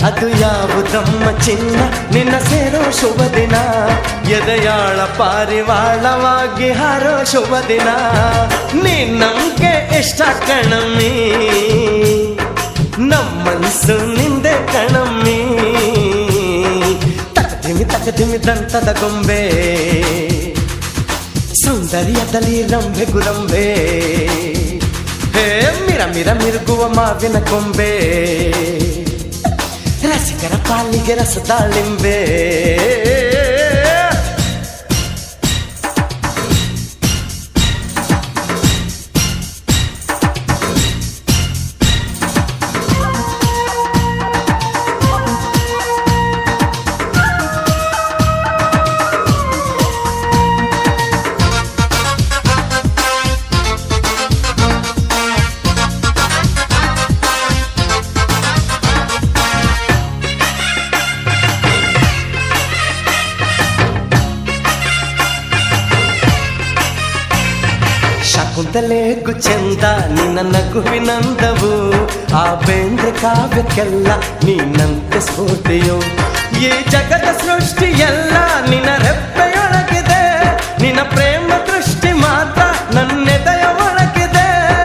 ಅದು ಯಾವುದಮ್ಮ ಚಿನ್ನ ನಿನ್ನ ಸೇರೋ ಶುಭ ದಿನ ಎದೆಯಾಳ ಪಾರಿವಾಳವಾಗಿ ಹಾರೋ ಶುಭ ದಿನ ನಿನ್ನಂಗೆ ಇಷ್ಟ ಕಣಮ್ಮಿ ನಮ್ಮನ್ಸು ನಿಂದೆ ಕಣಮ್ಮಿ ತಕದಿಮಿ ದಂತದ ಗೊಂಬೆ ಸೌಂದರ್ಯದಲ್ಲಿ ರಂಬೆ ಗುರಂಬೆ ಹೇ ಮಿರ ಮಿರ ಮಿರುಗುವ ಮಾವಿನ ಕೊಂಬೆ ರಸಿಕರ ಪಾಲಿಗೆ ರಸದಾಳಿಂಬೆ ಶಕುಂತಲೆಗೂ ಚಂದ ನಿನ್ನ ನಗುವಿನಂದವು ಆ ಬೇಂದ್ರೆ ಕಾವ್ಯಕ್ಕೆಲ್ಲ ನೀನಂತೆ ಸ್ಫೂರ್ತಿಯು ಈ ಜಗದ ಸೃಷ್ಟಿ ಎಲ್ಲ